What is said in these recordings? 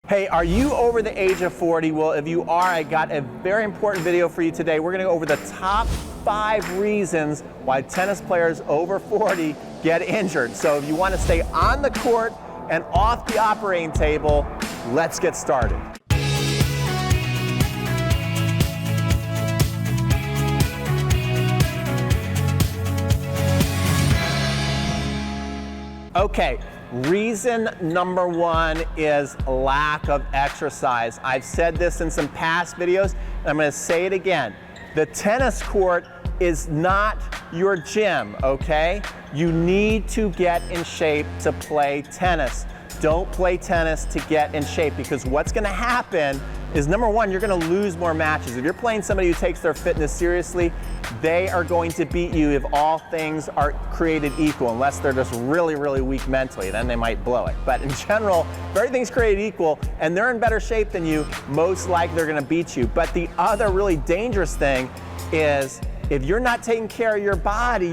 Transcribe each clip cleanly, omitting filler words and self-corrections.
Hey, are you over the age of 40? Well, if you are, I got a very important video for you today. We're gonna go over the top 5 reasons why tennis players over 40 get injured. So if you wanna stay on the court and off the operating table, let's get started. Okay, reason number 1 is lack of exercise. I've said this in some past videos, and I'm gonna say it again. The tennis court is not your gym, okay? You need to get in shape to play tennis. Don't play tennis to get in shape, because what's gonna happen is, number 1, you're gonna lose more matches. If you're playing somebody who takes their fitness seriously, they are going to beat you if all things are created equal, unless they're just really, really weak mentally, then they might blow it. But in general, if everything's created equal and they're in better shape than you, most likely they're gonna beat you. But the other really dangerous thing is, if you're not taking care of your body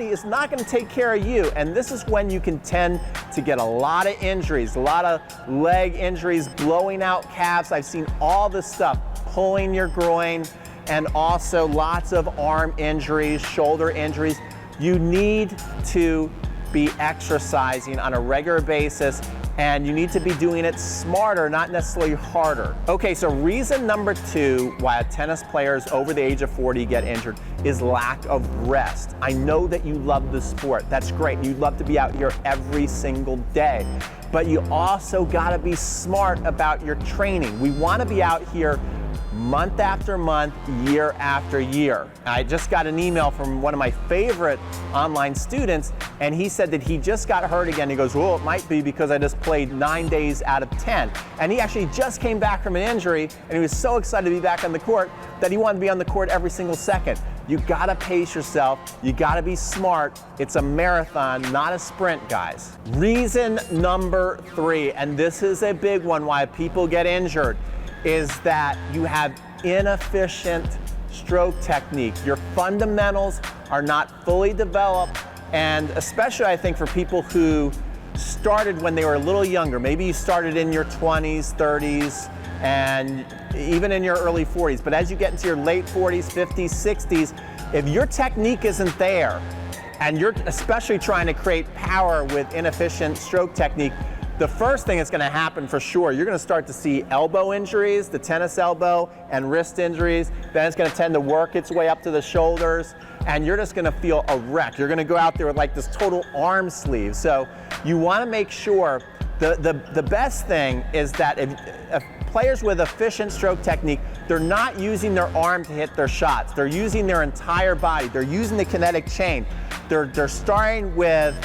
is not gonna take care of you. And this is when you can tend to get a lot of injuries, a lot of leg injuries, blowing out calves. I've seen all this stuff, pulling your groin, and also lots of arm injuries, shoulder injuries. You need to be exercising on a regular basis, and you need to be doing it smarter, not necessarily harder. Okay, so reason number 2 why tennis players over the age of 40 get injured is lack of rest. I know that you love the sport. That's great. You'd love to be out here every single day. But you also gotta be smart about your training. We wanna be out here month after month, year after year. I just got an email from one of my favorite online students, and he said that he just got hurt again. He goes, well, it might be because I just played 9 days out of 10. And he actually just came back from an injury, and he was so excited to be back on the court that he wanted to be on the court every single second. You gotta pace yourself, you gotta be smart. It's a marathon, not a sprint, guys. Reason number 3, and this is a big one why people get injured, is that you have inefficient stroke technique. Your fundamentals are not fully developed, and especially I think for people who started when they were a little younger. Maybe you started in your 20s, 30s, and even in your early 40s. But as you get into your late 40s, 50s, 60s, if your technique isn't there, and you're especially trying to create power with inefficient stroke technique, the first thing that's gonna happen for sure, you're gonna start to see elbow injuries, the tennis elbow, and wrist injuries. Then it's gonna tend to work its way up to the shoulders, and you're just gonna feel a wreck. You're gonna go out there with like this total arm sleeve. So you wanna make sure, the best thing is that if players with efficient stroke technique, they're not using their arm to hit their shots. They're using their entire body. They're using the kinetic chain. They're starting with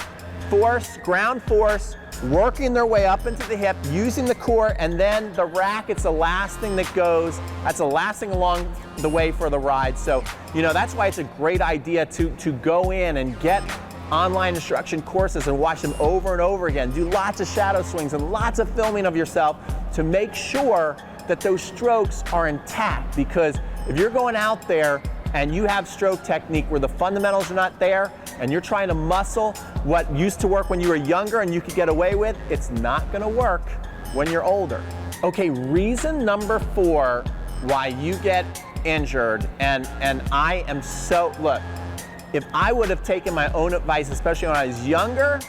force, ground force, working their way up into the hip, using the core, and then the racket's the last thing that goes. That's the last thing along the way for the ride. So, you know, that's why it's a great idea to go in and get online instruction courses and watch them over and over again. Do lots of shadow swings and lots of filming of yourself to make sure that those strokes are intact. Because if you're going out there and you have stroke technique where the fundamentals are not there, and you're trying to muscle what used to work when you were younger and you could get away with, it's not gonna work when you're older. Okay, reason number 4 why you get injured, and I am so, look, if I would have taken my own advice, especially when I was younger,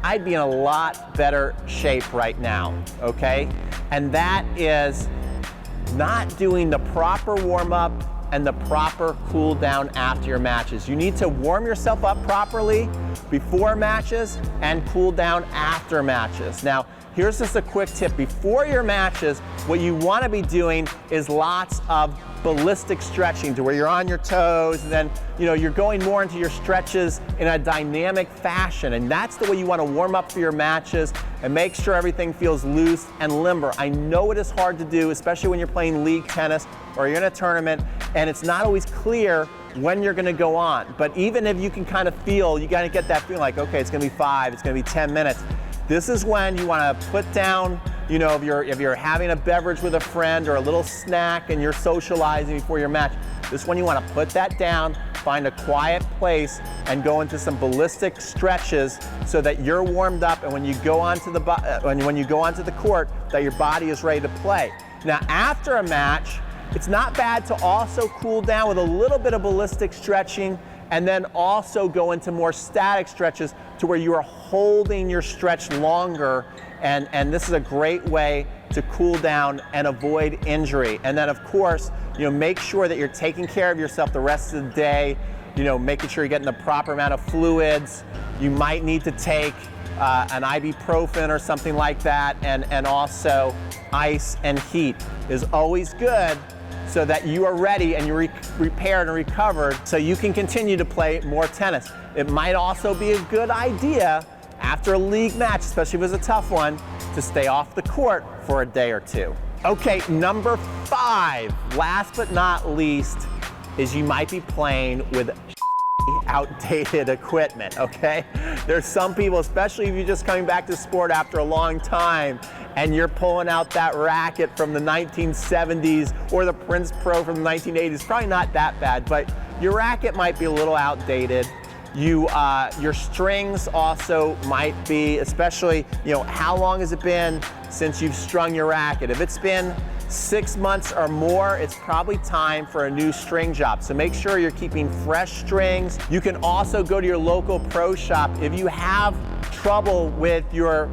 I'd be in a lot better shape right now, okay? And that is not doing the proper warm-up and the proper cool down after your matches. You need to warm yourself up properly before matches and cool down after matches. Now, here's just a quick tip. Before your matches, what you wanna be doing is lots of ballistic stretching, to where you're on your toes, and then you're going more into your stretches in a dynamic fashion. And that's the way you wanna warm up for your matches and make sure everything feels loose and limber. I know it is hard to do, especially when you're playing league tennis or you're in a tournament, and it's not always clear when you're gonna go on. But even if you can kind of feel, you gotta get that feeling like, okay, it's gonna be 5, it's gonna be 10 minutes. This is when you wanna put down, if you're having a beverage with a friend or a little snack and you're socializing before your match, this is when you wanna put that down, find a quiet place and go into some ballistic stretches so that you're warmed up, and when you go onto the court, that your body is ready to play. Now, after a match, it's not bad to also cool down with a little bit of ballistic stretching, and then also go into more static stretches to where you are holding your stretch longer. And this is a great way to cool down and avoid injury. And then, of course, make sure that you're taking care of yourself the rest of the day, making sure you're getting the proper amount of fluids. You might need to take an ibuprofen or something like that, and also ice and heat is always good, so that you are ready and you're repaired and recovered so you can continue to play more tennis. It might also be a good idea after a league match, especially if it's a tough one, to stay off the court for a day or two. Okay, number 5, last but not least, is you might be playing with outdated equipment, okay? There's some people, especially if you're just coming back to sport after a long time, and you're pulling out that racket from the 1970s or the Prince Pro from the 1980s. Probably not that bad, but your racket might be a little outdated. Your strings also might be, especially, how long has it been since you've strung your racket? If it's been 6 months or more, it's probably time for a new string job. So make sure you're keeping fresh strings. You can also go to your local pro shop if you have trouble with your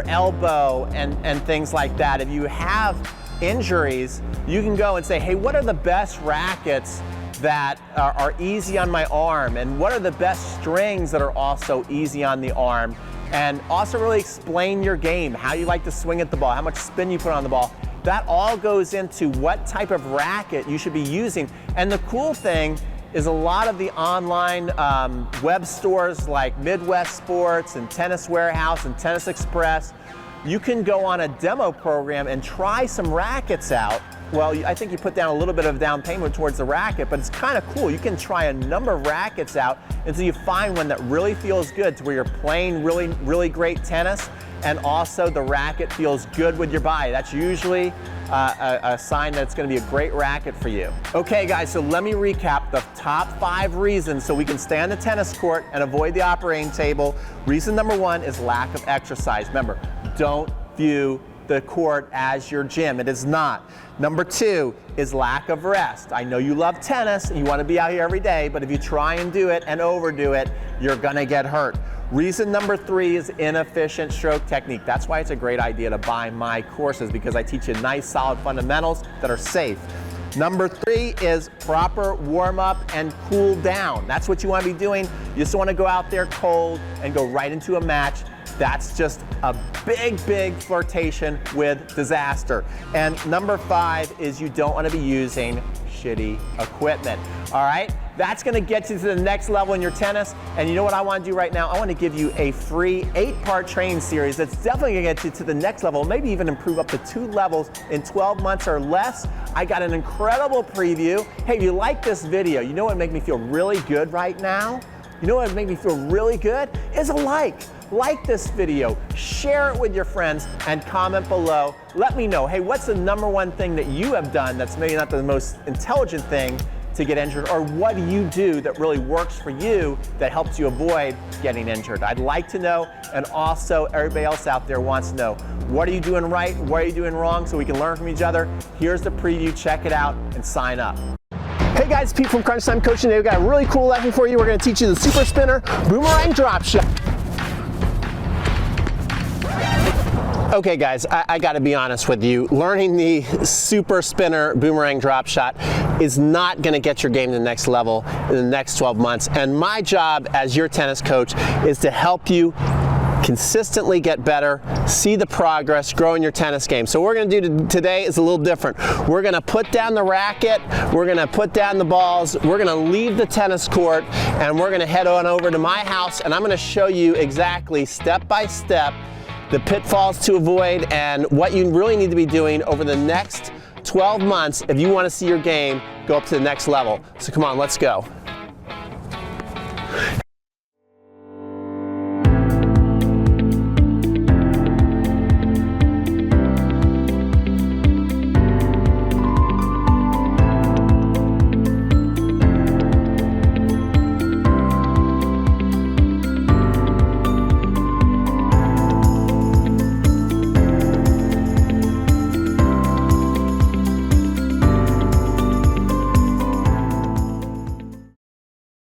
elbow and things like that. If you have injuries, you can go and say, hey, what are the best rackets that are easy on my arm, and what are the best strings that are also easy on the arm? And also really explain your game, how you like to swing at the ball, how much spin you put on the ball. That all goes into what type of racket you should be using. And the cool thing is a lot of the online web stores like Midwest Sports and Tennis Warehouse and Tennis Express, you can go on a demo program and try some rackets out. Well, I think you put down a little bit of down payment towards the racket, but it's kind of cool. You can try a number of rackets out until you find one that really feels good, to where you're playing really, really great tennis, and also the racket feels good with your body. That's usually a sign that it's going to be a great racket for you. Okay, guys, so let me recap the top 5 reasons so we can stay on the tennis court and avoid the operating table. Reason number 1 is lack of exercise. Remember, don't view the court as your gym. It is not. Number 2 is lack of rest. I know you love tennis and you want to be out here every day, but if you try and do it and overdo it, you're gonna get hurt. Reason number 3 is inefficient stroke technique. That's why it's a great idea to buy my courses, because I teach you nice solid fundamentals that are safe. Number 3 is proper warm up and cool down. That's what you want to be doing. You just want to go out there cold and go right into a match. That's just a big, big flirtation with disaster. And number 5 is you don't want to be using shitty equipment. All right? That's going to get you to the next level in your tennis. And you know what I want to do right now? I want to give you a free 8-part training series that's definitely going to get you to the next level, maybe even improve up to 2 levels in 12 months or less. I got an incredible preview. Hey, if you like this video, you know what would make me feel really good right now? You know what would make me feel really good? Is a like. Like this video, share it with your friends, and comment below. Let me know, hey, what's the number 1 thing that you have done that's maybe not the most intelligent thing to get injured, or what do you do that really works for you that helps you avoid getting injured? I'd like to know, and also everybody else out there wants to know, what are you doing right, what are you doing wrong, so we can learn from each other. Here's the preview, check it out, and sign up. Hey guys, Pete from Crunch Time Coaching. Today we've got a really cool lesson for you. We're going to teach you the super spinner boomerang drop shot. Okay guys, I gotta be honest with you. Learning the super spinner boomerang drop shot is not gonna get your game to the next level in the next 12 months. And my job as your tennis coach is to help you consistently get better, see the progress, grow in your tennis game. So what we're gonna do today is a little different. We're gonna put down the racket, we're gonna put down the balls, we're gonna leave the tennis court, and we're gonna head on over to my house, and I'm gonna show you exactly step by step the pitfalls to avoid and what you really need to be doing over the next 12 months if you want to see your game go up to the next level. So come on, let's go.